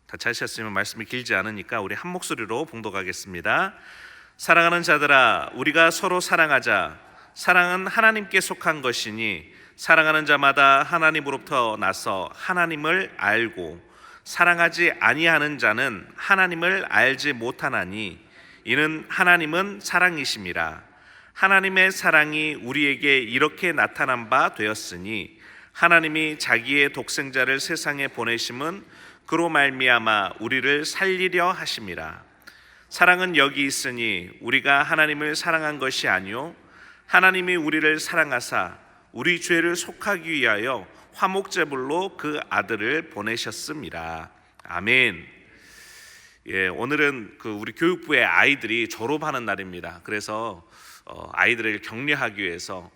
다 찾으셨으면 말씀이 길지 않으니까 우리 한 목소리로 봉독하겠습니다. 사랑하는 자들아, 우리가 서로 사랑하자. 사랑은 하나님께 속한 것이니 사랑하는 자마다 하나님으로부터 나서 하나님을 알고 사랑하지 아니하는 자는 하나님을 알지 못하나니 이는 하나님은 사랑이심이라. 하나님의 사랑이 우리에게 이렇게 나타난 바 되었으니 하나님이 자기의 독생자를 세상에 보내심은 그로 말미암아 우리를 살리려 하심이라. 사랑은 여기 있으니 우리가 하나님을 사랑한 것이 아니요 하나님이 우리를 사랑하사 우리 죄를 속하기 위하여 화목제물로 그 아들을 보내셨음이라. 아멘. 오늘은 우리 교육부의 아이들이 졸업하는 날입니다. 그래서 아이들을 격려하기 위해서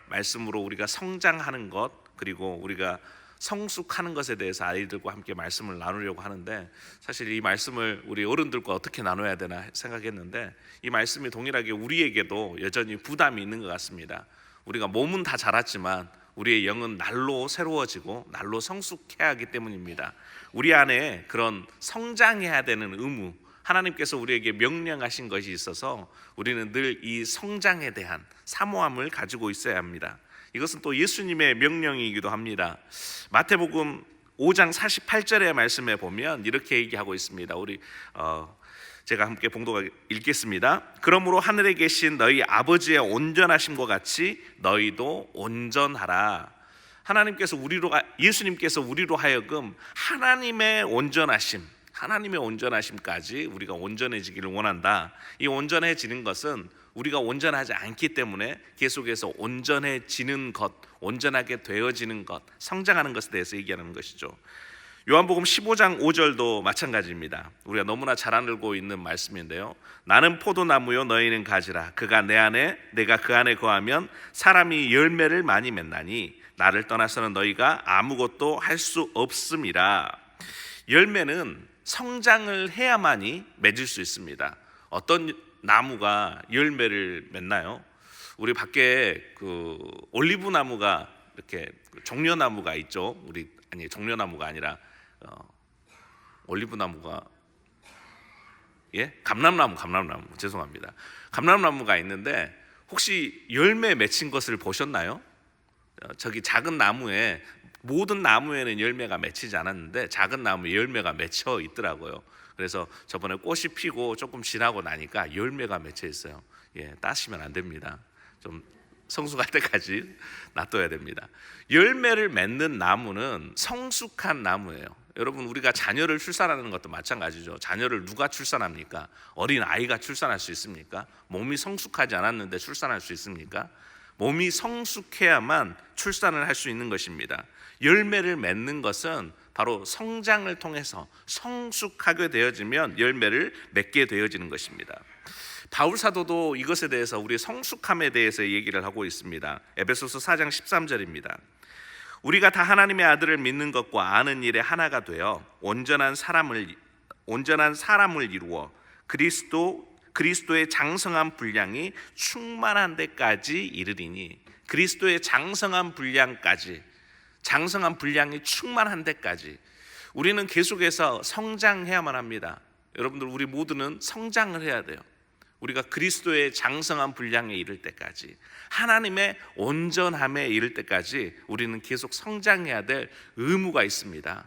말씀으로 우리가 성장하는 것, 그리고 우리가 성숙하는 것에 대해서 아이들과 함께 말씀을 나누려고 하는데, 사실 이 말씀을 우리 어른들과 어떻게 나눠야 되나 생각했는데 이 말씀이 동일하게 우리에게도 여전히 부담이 있는 것 같습니다. 우리가 몸은 다 자랐지만 우리의 영은 날로 새로워지고 날로 성숙해야 하기 때문입니다. 우리 안에 그런 성장해야 되는 의무, 하나님께서 우리에게 명령하신 것이 있어서 우리는 늘 이 성장에 대한 사모함을 가지고 있어야 합니다. 이것은 또 예수님의 명령이기도 합니다. 마태복음 5장 48절의 말씀에 보면 이렇게 얘기하고 있습니다. 우리 제가 함께 봉독 읽겠습니다. 그러므로 하늘에 계신 너희 아버지의 온전하심과 같이 너희도 온전하라. 예수님께서 우리로 하여금 하나님의 온전하심까지 우리가 온전해지기를 원한다. 이 온전해지는 것은 우리가 온전하지 않기 때문에 계속해서 온전해지는 것, 온전하게 되어지는 것, 성장하는 것에 대해서 얘기하는 것이죠. 요한복음 15장 5절도 마찬가지입니다. 우리가 너무나 잘 알고 있는 말씀인데요. 나는 포도나무요 너희는 가지라. 그가 내 안에 내가 그 안에 거하면 사람이 열매를 많이 맺나니 나를 떠나서는 너희가 아무것도 할 수 없음이라. 열매는 성장을 해야만이 맺을 수 있습니다. 어떤 나무가 열매를 맺나요? 우리 밖에 올리브 나무가 이렇게 종려나무가 있죠. 종려나무가 아니라 올리브 나무가 감람나무 죄송합니다. 감람나무가 있는데 혹시 열매 맺힌 것을 보셨나요? 저기 작은 나무에, 모든 나무에는 열매가 맺히지 않았는데 작은 나무에 열매가 맺혀 있더라고요. 그래서 저번에 꽃이 피고 조금 지나고 나니까 열매가 맺혀 있어요. 따시면 안 됩니다. 좀 성숙할 때까지 놔둬야 됩니다. 열매를 맺는 나무는 성숙한 나무예요. 여러분, 우리가 자녀를 출산하는 것도 마찬가지죠. 자녀를 누가 출산합니까? 어린 아이가 출산할 수 있습니까? 몸이 성숙하지 않았는데 출산할 수 있습니까? 몸이 성숙해야만 출산을 할 수 있는 것입니다. 열매를 맺는 것은 바로 성장을 통해서 성숙하게 되어지면 열매를 맺게 되어지는 것입니다. 바울 사도도 이것에 대해서, 우리의 성숙함에 대해서 얘기를 하고 있습니다. 에베소서 4장 13절입니다. 우리가 다 하나님의 아들을 믿는 것과 아는 일에 하나가 되어 온전한 사람을 이루어 그리스도의 장성한 분량이 충만한 데까지 이르리니. 그리스도의 장성한 분량이 충만한 데까지 우리는 계속해서 성장해야만 합니다. 여러분들, 우리 모두는 성장을 해야 돼요. 우리가 그리스도의 장성한 분량에 이를 때까지, 하나님의 온전함에 이를 때까지 우리는 계속 성장해야 될 의무가 있습니다.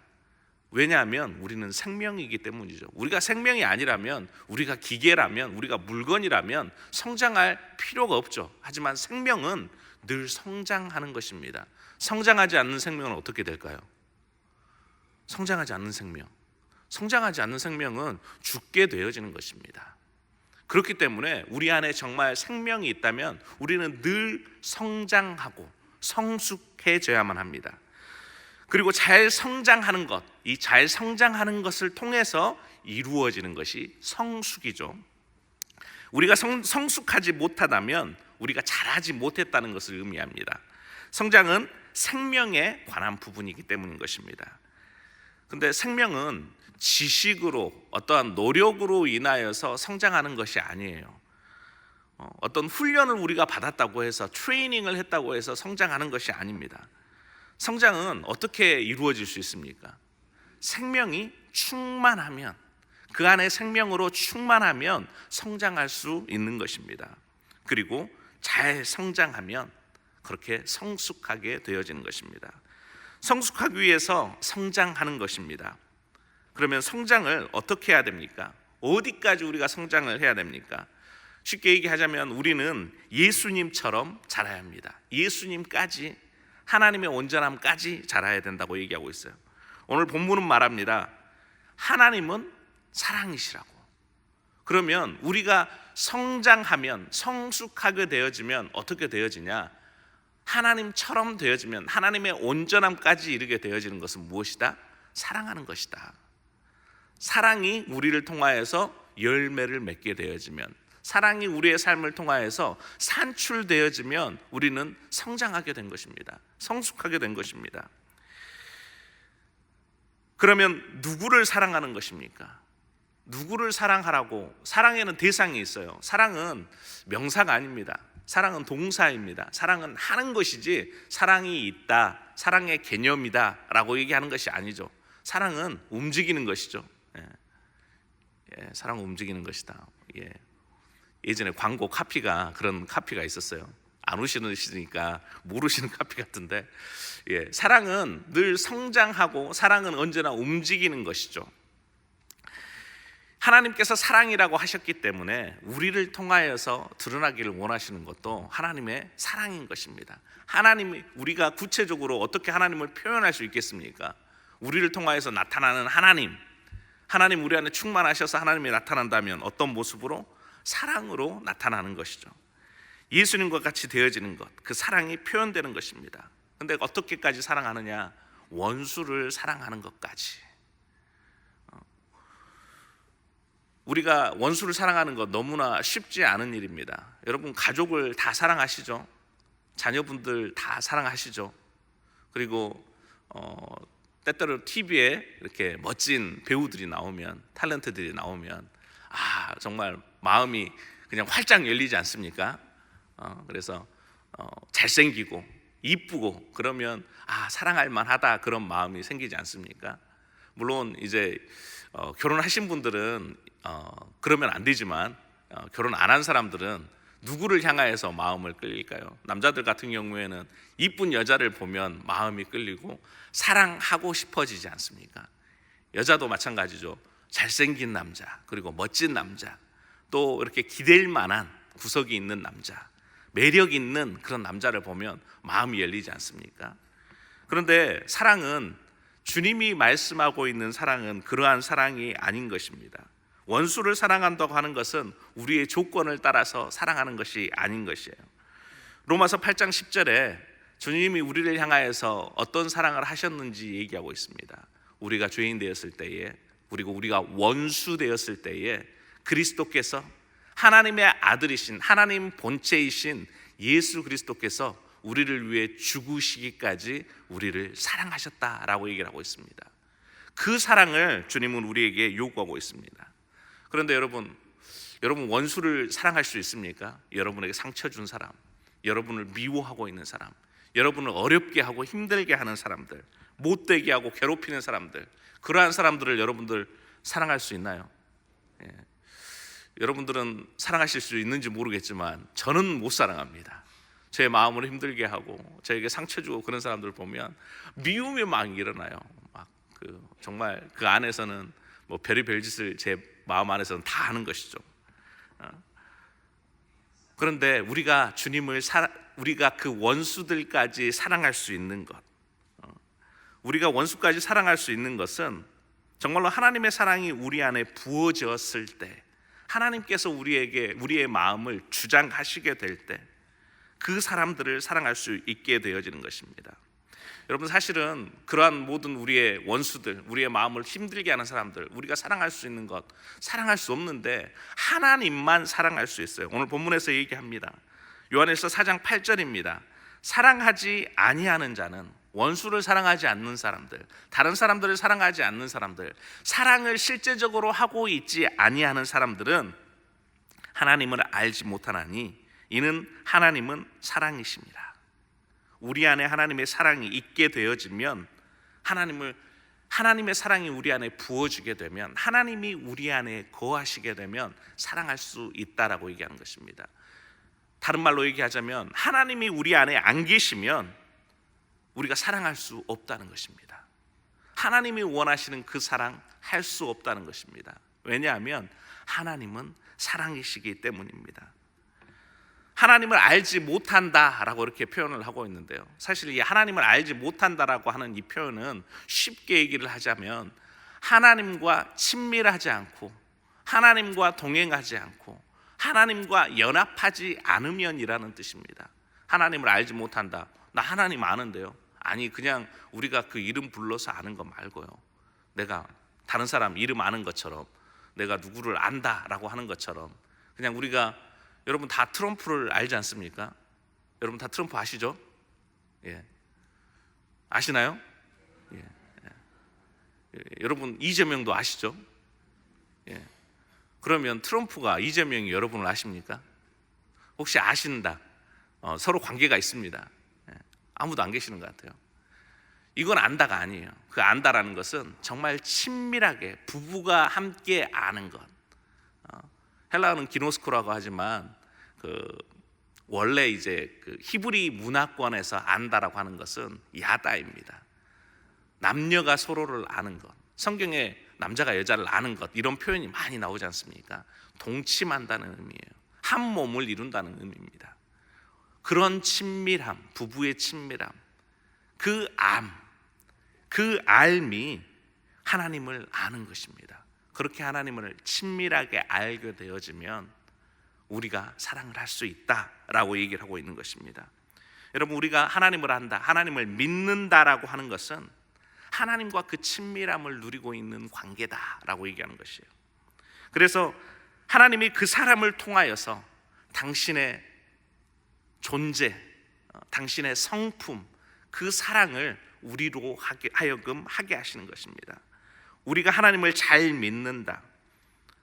왜냐하면 우리는 생명이기 때문이죠. 우리가 생명이 아니라면, 우리가 기계라면, 우리가 물건이라면 성장할 필요가 없죠. 하지만 생명은 늘 성장하는 것입니다. 성장하지 않는 생명은 어떻게 될까요? 성장하지 않는 생명은 죽게 되어지는 것입니다. 그렇기 때문에 우리 안에 정말 생명이 있다면 우리는 늘 성장하고 성숙해져야만 합니다. 그리고 잘 성장하는 것, 이 잘 성장하는 것을 통해서 이루어지는 것이 성숙이죠. 우리가 성숙하지 못하다면 우리가 잘하지 못했다는 것을 의미합니다. 성장은 생명에 관한 부분이기 때문인 것입니다. 근데 생명은 지식으로, 어떠한 노력으로 인하여서 성장하는 것이 아니에요. 어떤 훈련을 우리가 받았다고 해서, 트레이닝을 했다고 해서 성장하는 것이 아닙니다. 성장은 어떻게 이루어질 수 있습니까? 생명이 충만하면, 그 안에 생명으로 충만하면 성장할 수 있는 것입니다. 그리고 잘 성장하면 그렇게 성숙하게 되어지는 것입니다. 성숙하기 위해서 성장하는 것입니다. 그러면 성장을 어떻게 해야 됩니까? 어디까지 우리가 성장을 해야 됩니까? 쉽게 얘기하자면 우리는 예수님처럼 자라야 합니다. 예수님까지, 하나님의 온전함까지 자라야 된다고 얘기하고 있어요. 오늘 본문은 말합니다. 하나님은 사랑이시라고. 그러면 우리가 성장하면, 성숙하게 되어지면 어떻게 되어지냐? 하나님처럼 되어지면, 하나님의 온전함까지 이르게 되어지는 것은 무엇이다? 사랑하는 것이다. 사랑이 우리를 통하여서 열매를 맺게 되어지면, 사랑이 우리의 삶을 통하여서 산출되어지면 우리는 성장하게 된 것입니다. 성숙하게 된 것입니다. 그러면 누구를 사랑하는 것입니까? 누구를 사랑하라고? 사랑에는 대상이 있어요. 사랑은 명사가 아닙니다. 사랑은 동사입니다. 사랑은 하는 것이지 사랑이 있다, 사랑의 개념이다 라고 얘기하는 것이 아니죠. 사랑은 움직이는 것이죠. 사랑은 움직이는 것이다. 예전에 광고 카피가, 그런 카피가 있었어요. 안 오시니까 모르시는 카피 같은데, 사랑은 늘 성장하고 사랑은 언제나 움직이는 것이죠. 하나님께서 사랑이라고 하셨기 때문에 우리를 통하여서 드러나기를 원하시는 것도 하나님의 사랑인 것입니다. 하나님이, 우리가 구체적으로 어떻게 하나님을 표현할 수 있겠습니까? 우리를 통하여서 나타나는 하나님 우리 안에 충만하셔서 하나님이 나타난다면 어떤 모습으로? 사랑으로 나타나는 것이죠. 예수님과 같이 되어지는 것, 그 사랑이 표현되는 것입니다. 그런데 어떻게까지 사랑하느냐? 원수를 사랑하는 것까지. 우리가 원수를 사랑하는 것 너무나 쉽지 않은 일입니다. 여러분, 가족을 다 사랑하시죠? 자녀분들 다 사랑하시죠? 그리고 때때로 TV에 이렇게 멋진 배우들이 나오면, 탤런트들이 나오면 정말 마음이 그냥 활짝 열리지 않습니까? 그래서 잘생기고 이쁘고 그러면 사랑할 만하다, 그런 마음이 생기지 않습니까? 물론 이제 결혼하신 분들은 그러면 안 되지만, 결혼 안 한 사람들은 누구를 향하여서 마음을 끌릴까요? 남자들 같은 경우에는 이쁜 여자를 보면 마음이 끌리고 사랑하고 싶어지지 않습니까? 여자도 마찬가지죠. 잘생긴 남자, 그리고 멋진 남자, 또 이렇게 기댈 만한 구석이 있는 남자, 매력 있는 그런 남자를 보면 마음이 열리지 않습니까? 그런데 사랑은, 주님이 말씀하고 있는 사랑은 그러한 사랑이 아닌 것입니다. 원수를 사랑한다고 하는 것은 우리의 조건을 따라서 사랑하는 것이 아닌 것이에요. 로마서 8장 10절에 주님이 우리를 향하여서 어떤 사랑을 하셨는지 얘기하고 있습니다. 우리가 죄인 되었을 때에, 그리고 우리가 원수 되었을 때에 그리스도께서, 하나님의 아들이신, 하나님 본체이신 예수 그리스도께서 우리를 위해 죽으시기까지 우리를 사랑하셨다라고 얘기를 하고 있습니다. 그 사랑을 주님은 우리에게 요구하고 있습니다. 그런데 여러분 원수를 사랑할 수 있습니까? 여러분에게 상처 준 사람, 여러분을 미워하고 있는 사람, 여러분을 어렵게 하고 힘들게 하는 사람들, 못되게 하고 괴롭히는 사람들, 그러한 사람들을 여러분들 사랑할 수 있나요? 여러분들은 사랑하실 수 있는지 모르겠지만 저는 못 사랑합니다. 제 마음을 힘들게 하고 저에게 상처 주고 그런 사람들을 보면 미움이 막 일어나요. 정말 그 안에서는 뭐 별의별 짓을 제 마음 안에서는 다 하는 것이죠. 그런데 우리가 우리가 그 원수들까지 사랑할 수 있는 것, 우리가 원수까지 사랑할 수 있는 것은 정말로 하나님의 사랑이 우리 안에 부어졌을 때, 하나님께서 우리의 마음을 주장하시게 될 때 그 사람들을 사랑할 수 있게 되어지는 것입니다. 여러분, 사실은 그러한 모든 우리의 원수들, 우리의 마음을 힘들게 하는 사람들, 우리가 사랑할 수 있는 것, 사랑할 수 없는데 하나님만 사랑할 수 있어요. 오늘 본문에서 얘기합니다. 요한일서 4장 8절입니다. 사랑하지 아니하는 자는, 원수를 사랑하지 않는 사람들, 다른 사람들을 사랑하지 않는 사람들, 사랑을 실제적으로 하고 있지 아니하는 사람들은 하나님을 알지 못하나니 이는 하나님은 사랑이십니다. 우리 안에 하나님의 사랑이 있게 되어지면 하나님의 사랑이 우리 안에 부어지게 되면, 하나님이 우리 안에 거하시게 되면 사랑할 수 있다라고 얘기하는 것입니다. 다른 말로 얘기하자면 하나님이 우리 안에 안 계시면 우리가 사랑할 수 없다는 것입니다. 하나님이 원하시는 그 사랑 할 수 없다는 것입니다. 왜냐하면 하나님은 사랑이시기 때문입니다. 하나님을 알지 못한다라고 이렇게 표현을 하고 있는데요, 사실 이 하나님을 알지 못한다라고 하는 이 표현은 쉽게 얘기를 하자면 하나님과 친밀하지 않고 하나님과 동행하지 않고 하나님과 연합하지 않으면이라는 뜻입니다. 하나님을 알지 못한다, 나 하나님 아는데요. 아니, 그냥 우리가 그 이름 불러서 아는 거 말고요, 내가 다른 사람 이름 아는 것처럼, 내가 누구를 안다라고 하는 것처럼, 그냥 우리가, 여러분 다 트럼프를 알지 않습니까? 여러분 다 트럼프 아시죠? 예. 아시나요? 예. 예. 여러분 이재명도 아시죠? 예. 그러면 트럼프가, 이재명이 여러분을 아십니까? 혹시 아신다, 서로 관계가 있습니다. 예. 아무도 안 계시는 것 같아요. 이건 안다가 아니에요. 그 안다라는 것은 정말 친밀하게 부부가 함께 아는 것. 헬라어는 기노스코라고 하지만 원래 이제 그 히브리 문화권에서 안다라고 하는 것은 야다입니다. 남녀가 서로를 아는 것, 성경에 남자가 여자를 아는 것, 이런 표현이 많이 나오지 않습니까? 동침한다는 의미예요. 한 몸을 이룬다는 의미입니다. 그런 친밀함, 부부의 친밀함, 그 알미 하나님을 아는 것입니다. 그렇게 하나님을 친밀하게 알게 되어지면 우리가 사랑을 할 수 있다라고 얘기를 하고 있는 것입니다. 여러분, 우리가 하나님을 안다, 하나님을 믿는다라고 하는 것은 하나님과 그 친밀함을 누리고 있는 관계다라고 얘기하는 것이에요. 그래서 하나님이 그 사람을 통하여서 당신의 존재, 당신의 성품, 그 사랑을 우리로 하여금 하게 하시는 것입니다. 우리가 하나님을 잘 믿는다,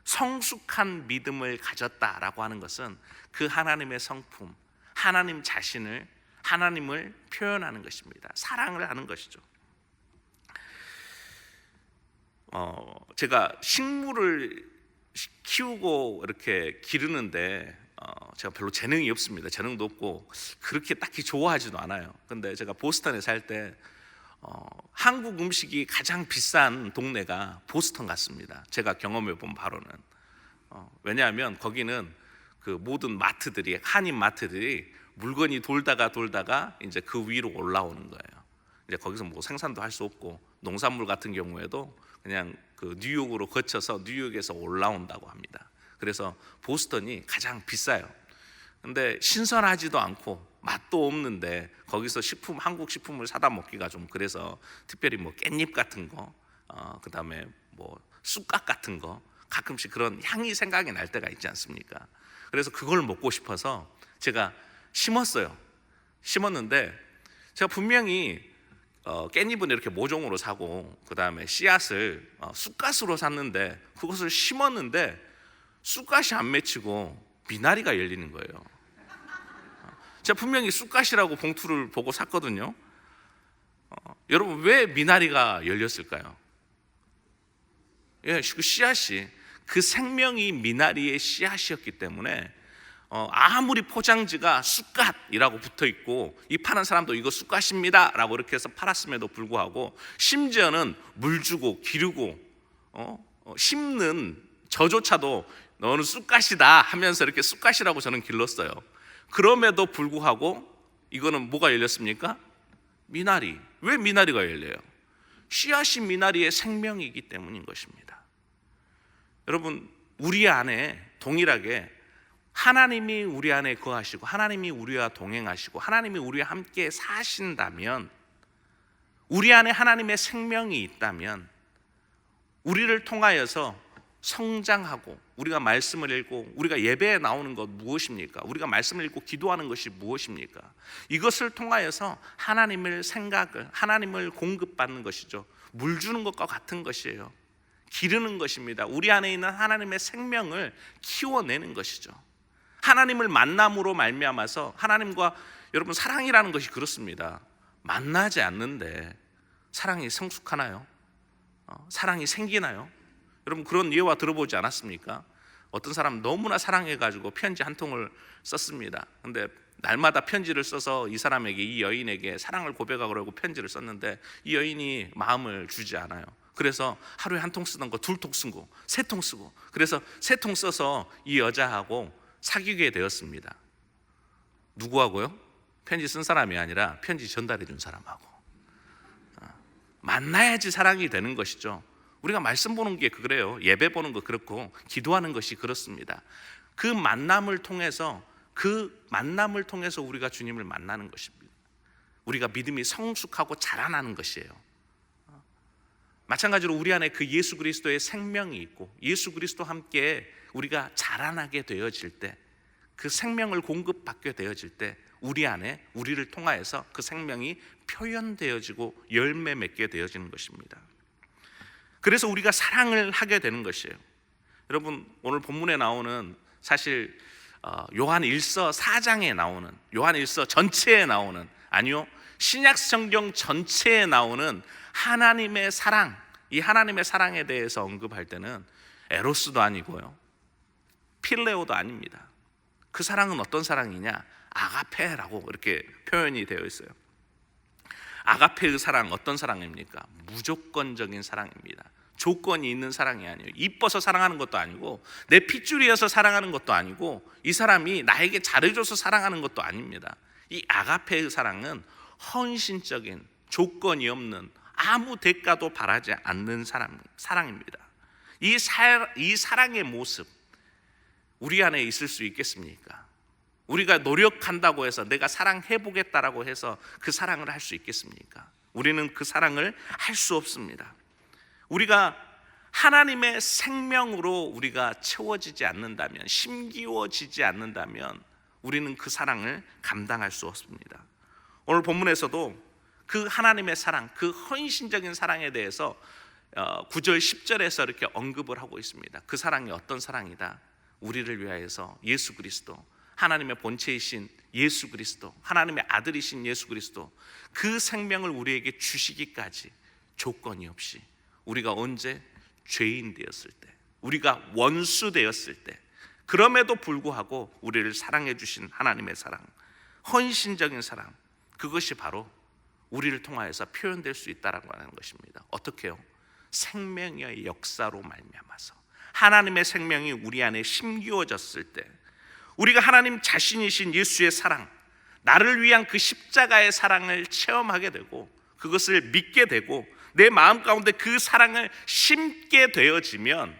성숙한 믿음을 가졌다라고 하는 것은 그 하나님의 성품, 하나님 자신을, 하나님을 표현하는 것입니다. 사랑을 하는 것이죠. 제가 식물을 키우고 이렇게 기르는데 제가 별로 재능이 없습니다. 재능도 없고 그렇게 딱히 좋아하지도 않아요. 근데 제가 보스턴에 살 때 한국 음식이 가장 비싼 동네가 보스턴 같습니다. 제가 경험해 본 바로는. 왜냐하면 거기는 그 모든 마트들이, 한인 마트들이 물건이 돌다가 이제 그 위로 올라오는 거예요. 이제 거기서 뭐 생산도 할 수 없고, 농산물 같은 경우에도 그냥 그 뉴욕으로 거쳐서 뉴욕에서 올라온다고 합니다. 그래서 보스턴이 가장 비싸요. 근데 신선하지도 않고 맛도 없는데 거기서 한국 식품을 사다 먹기가 좀 그래서, 특별히 뭐 깻잎 같은 거, 그다음에 뭐 쑥갓 같은 거, 가끔씩 그런 향이 생각이 날 때가 있지 않습니까? 그래서 그걸 먹고 싶어서 제가 심었는데 제가 분명히 깻잎은 이렇게 모종으로 사고, 그다음에 씨앗을 쑥갓으로 샀는데, 그것을 심었는데 쑥갓이 안 맺히고 미나리가 열리는 거예요. 제가 분명히 쑥갓이라고 봉투를 보고 샀거든요. 여러분, 왜 미나리가 열렸을까요? 예, 그 씨앗이, 그 생명이 미나리의 씨앗이었기 때문에 아무리 포장지가 쑥갓이라고 붙어 있고 이 파는 사람도 이거 쑥갓입니다 라고 이렇게 해서 팔았음에도 불구하고, 심지어는 물 주고 기르고 심는 저조차도 너는 쑥갓이다 하면서 이렇게 쑥갓이라고 저는 길렀어요. 그럼에도 불구하고 이거는 뭐가 열렸습니까? 미나리. 왜 미나리가 열려요? 씨앗이 미나리의 생명이기 때문인 것입니다. 여러분, 우리 안에 동일하게 하나님이 우리 안에 거하시고 하나님이 우리와 동행하시고 하나님이 우리와 함께 사신다면, 우리 안에 하나님의 생명이 있다면 우리를 통하여서 성장하고, 우리가 말씀을 읽고 우리가 예배에 나오는 것 무엇입니까? 우리가 말씀을 읽고 기도하는 것이 무엇입니까? 이것을 통하여서 하나님을 생각을, 하나님을 공급받는 것이죠. 물 주는 것과 같은 것이에요. 기르는 것입니다. 우리 안에 있는 하나님의 생명을 키워내는 것이죠. 하나님을 만남으로 말미암아서 하나님과, 여러분 사랑이라는 것이 그렇습니다. 만나지 않는데 사랑이 성숙하나요? 사랑이 생기나요? 여러분 그런 예화 들어보지 않았습니까? 어떤 사람 너무나 사랑해가지고 편지 한 통을 썼습니다. 근데 날마다 편지를 써서 이 사람에게, 이 여인에게 사랑을 고백하려고 편지를 썼는데 이 여인이 마음을 주지 않아요. 그래서 하루에 한 통 쓰던 거 2통 쓰고 3통 쓰고, 그래서 3통 써서 이 여자하고 사귀게 되었습니다. 누구하고요? 편지 쓴 사람이 아니라 편지 전달해 준 사람하고. 만나야지 사랑이 되는 것이죠. 우리가 말씀 보는 게 그래요. 예배 보는 거 그렇고 기도하는 것이 그렇습니다. 그 만남을 통해서 우리가 주님을 만나는 것입니다. 우리가 믿음이 성숙하고 자라나는 것이에요. 마찬가지로 우리 안에 그 예수 그리스도의 생명이 있고 예수 그리스도와 함께 우리가 자라나게 되어질 때, 그 생명을 공급받게 되어질 때 우리 안에, 우리를 통하여서 그 생명이 표현되어지고 열매 맺게 되어지는 것입니다. 그래서 우리가 사랑을 하게 되는 것이에요. 여러분 오늘 본문에 나오는, 사실 요한 1서 4장에 나오는, 요한 1서 전체에 나오는, 아니요 신약 성경 전체에 나오는 하나님의 사랑, 이 하나님의 사랑에 대해서 언급할 때는 에로스도 아니고요 필레오도 아닙니다. 그 사랑은 어떤 사랑이냐? 아가페라고 이렇게 표현이 되어 있어요. 아가페의 사랑 어떤 사랑입니까? 무조건적인 사랑입니다. 조건이 있는 사랑이 아니에요. 이뻐서 사랑하는 것도 아니고 내 핏줄이어서 사랑하는 것도 아니고 이 사람이 나에게 잘해줘서 사랑하는 것도 아닙니다. 이 아가페의 사랑은 헌신적인, 조건이 없는, 아무 대가도 바라지 않는 사랑입니다. 이 사랑의 모습 우리 안에 있을 수 있겠습니까? 우리가 노력한다고 해서, 내가 사랑해보겠다라고 해서 그 사랑을 할 수 있겠습니까? 우리는 그 사랑을 할 수 없습니다. 우리가 하나님의 생명으로 우리가 채워지지 않는다면, 심기워지지 않는다면 우리는 그 사랑을 감당할 수 없습니다. 오늘 본문에서도 그 하나님의 사랑, 그 헌신적인 사랑에 대해서 9절 10절에서 이렇게 언급을 하고 있습니다. 그 사랑이 어떤 사랑이다? 우리를 위하여서 예수 그리스도, 하나님의 본체이신 예수 그리스도, 하나님의 아들이신 예수 그리스도, 그 생명을 우리에게 주시기까지 조건이 없이, 우리가 언제? 죄인 되었을 때, 우리가 원수 되었을 때, 그럼에도 불구하고 우리를 사랑해 주신 하나님의 사랑, 헌신적인 사랑, 그것이 바로 우리를 통하여서 표현될 수 있다라고 하는 것입니다. 어떻게요? 생명의 역사로 말미암아서 하나님의 생명이 우리 안에 심기워졌을 때, 우리가 하나님 자신이신 예수의 사랑, 나를 위한 그 십자가의 사랑을 체험하게 되고 그것을 믿게 되고 내 마음 가운데 그 사랑을 심게 되어지면,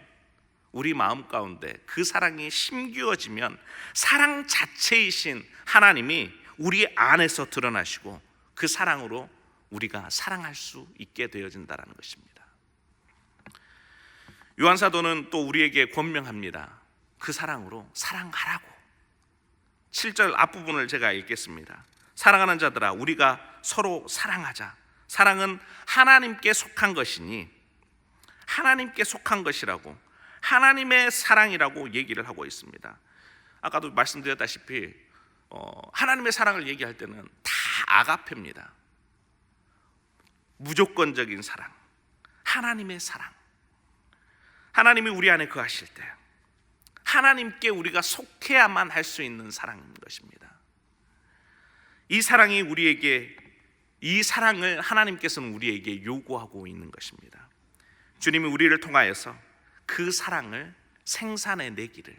우리 마음 가운데 그 사랑이 심기워지면 사랑 자체이신 하나님이 우리 안에서 드러나시고 그 사랑으로 우리가 사랑할 수 있게 되어진다는 것입니다. 요한사도는 또 우리에게 권명합니다. 그 사랑으로 사랑하라고. 7절 앞부분을 제가 읽겠습니다. 사랑하는 자들아, 우리가 서로 사랑하자. 사랑은 하나님께 속한 것이니, 하나님께 속한 것이라고, 하나님의 사랑이라고 얘기를 하고 있습니다. 아까도 말씀드렸다시피 하나님의 사랑을 얘기할 때는 다 아가페입니다. 무조건적인 사랑, 하나님의 사랑. 하나님이 우리 안에 거하실 때 하나님께 우리가 속해야만 할 수 있는 사랑인 것입니다. 이 사랑이 우리에게, 이 사랑을 하나님께서는 우리에게 요구하고 있는 것입니다. 주님이 우리를 통하여서 그 사랑을 생산해 내기를,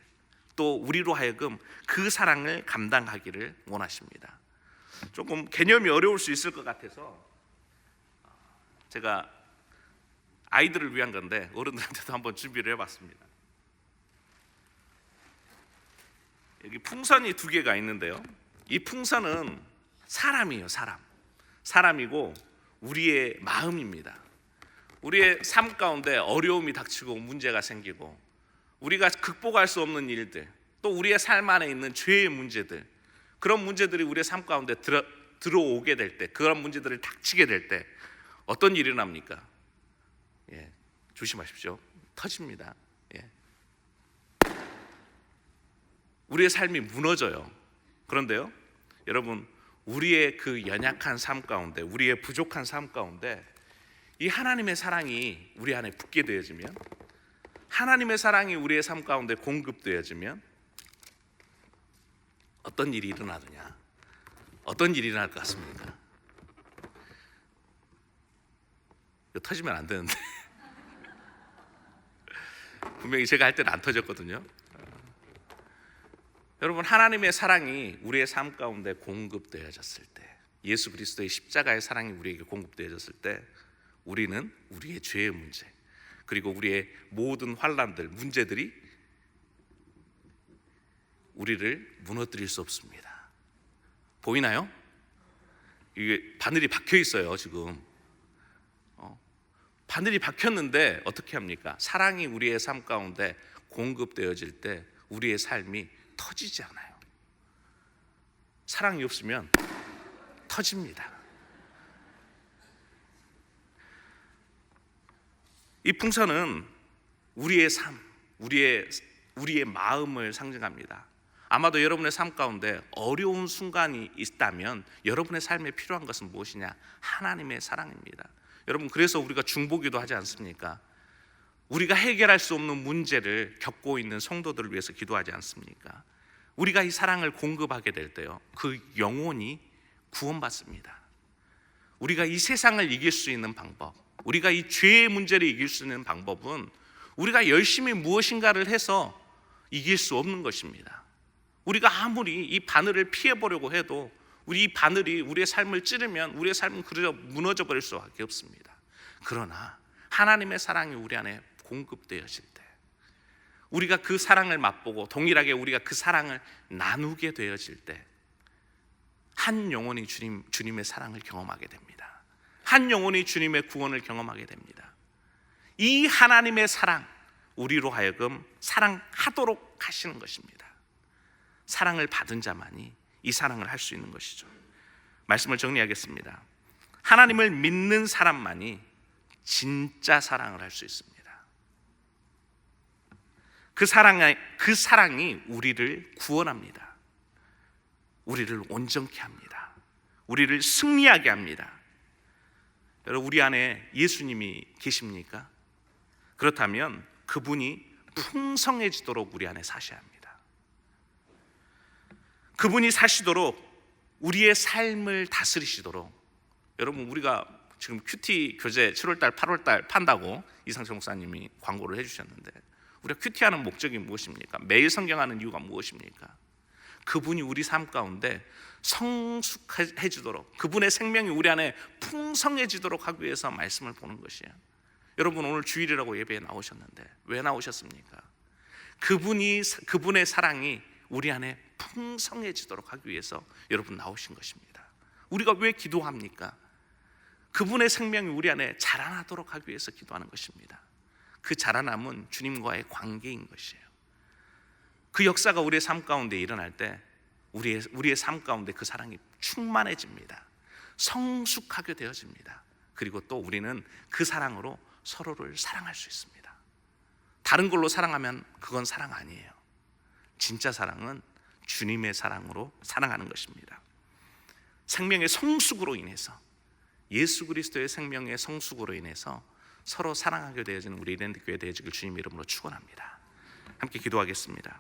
또 우리로 하여금 그 사랑을 감당하기를 원하십니다. 조금 개념이 어려울 수 있을 것 같아서 제가 아이들을 위한 건데 어른들한테도 한번 준비를 해봤습니다. 여기 풍선이 2개가 있는데요, 이 풍선은 사람이에요. 사람이고 우리의 마음입니다. 우리의 삶 가운데 어려움이 닥치고 문제가 생기고 우리가 극복할 수 없는 일들, 또 우리의 삶 안에 있는 죄의 문제들, 그런 문제들이 우리의 삶 가운데 들어오게 될 때, 그런 문제들을 닥치게 될 때 어떤 일이 납니까? 조심하십시오. 터집니다. 우리의 삶이 무너져요. 그런데요, 여러분, 우리의 그 연약한 삶 가운데, 우리의 부족한 삶 가운데 이 하나님의 사랑이 우리 안에 붙게 되어지면, 하나님의 사랑이 우리의 삶 가운데 공급되어지면 어떤 일이 일어나느냐? 어떤 일이 일어날 것 같습니까? 이거 터지면 안 되는데 분명히 제가 할 때는 안 터졌거든요. 여러분, 하나님의 사랑이 우리의 삶 가운데 공급되어졌을 때, 예수 그리스도의 십자가의 사랑이 우리에게 공급되어졌을 때, 우리는 우리의 죄의 문제, 그리고 우리의 모든 환난들, 문제들이 우리를 무너뜨릴 수 없습니다. 보이나요? 이게 바늘이 박혀 있어요. 지금 바늘이 박혔는데 어떻게 합니까? 사랑이 우리의 삶 가운데 공급되어질 때 우리의 삶이 터지지 않아요. 사랑이 없으면 터집니다. 이 풍선은 우리의 삶, 우리의 마음을 상징합니다. 아마도 여러분의 삶 가운데 어려운 순간이 있다면 여러분의 삶에 필요한 것은 무엇이냐? 하나님의 사랑입니다. 여러분, 그래서 우리가 중보기도 하지 않습니까? 우리가 해결할 수 없는 문제를 겪고 있는 성도들을 위해서 기도하지 않습니까? 우리가 이 사랑을 공급하게 될 때요, 그 영혼이 구원받습니다. 우리가 이 세상을 이길 수 있는 방법, 우리가 이 죄의 문제를 이길 수 있는 방법은 우리가 열심히 무엇인가를 해서 이길 수 없는 것입니다. 우리가 아무리 이 바늘을 피해보려고 해도 우리 이 바늘이 우리의 삶을 찌르면 우리의 삶은 그저 무너져 버릴 수밖에 없습니다. 그러나 하나님의 사랑이 우리 안에 공급되어질 때, 우리가 그 사랑을 맛보고 동일하게 우리가 그 사랑을 나누게 되어질 때, 한 영혼이 주님의 사랑을 경험하게 됩니다. 한 영혼이 주님의 구원을 경험하게 됩니다. 이 하나님의 사랑, 우리로 하여금 사랑하도록 하시는 것입니다. 사랑을 받은 자만이 이 사랑을 할 수 있는 것이죠. 말씀을 정리하겠습니다. 하나님을 믿는 사람만이 진짜 사랑을 할 수 있습니다. 그 사랑이 우리를 구원합니다. 우리를 온전케 합니다. 우리를 승리하게 합니다. 여러분, 우리 안에 예수님이 계십니까? 그렇다면 그분이 풍성해지도록 우리 안에 사셔야 합니다. 그분이 사시도록, 우리의 삶을 다스리시도록. 여러분, 우리가 지금 큐티 교재 7월달 8월달 판다고 이상철 목사님이 광고를 해주셨는데, 우리가 큐티하는 목적이 무엇입니까? 매일 성경하는 이유가 무엇입니까? 그분이 우리 삶 가운데 성숙해지도록, 그분의 생명이 우리 안에 풍성해지도록 하기 위해서 말씀을 보는 것이에요. 여러분, 오늘 주일이라고 예배에 나오셨는데 왜 나오셨습니까? 그분의 사랑이 우리 안에 풍성해지도록 하기 위해서 여러분 나오신 것입니다. 우리가 왜 기도합니까? 그분의 생명이 우리 안에 자라나도록 하기 위해서 기도하는 것입니다. 그 자라남은 주님과의 관계인 것이에요. 그 역사가 우리의 삶 가운데 일어날 때 우리의 삶 가운데 그 사랑이 충만해집니다. 성숙하게 되어집니다. 그리고 또 우리는 그 사랑으로 서로를 사랑할 수 있습니다. 다른 걸로 사랑하면 그건 사랑 아니에요. 진짜 사랑은 주님의 사랑으로 사랑하는 것입니다. 생명의 성숙으로 인해서, 예수 그리스도의 생명의 성숙으로 인해서 서로 사랑하게 되어지는 우리 랜드교회 되어지길 주님 이름으로 축원합니다. 함께 기도하겠습니다.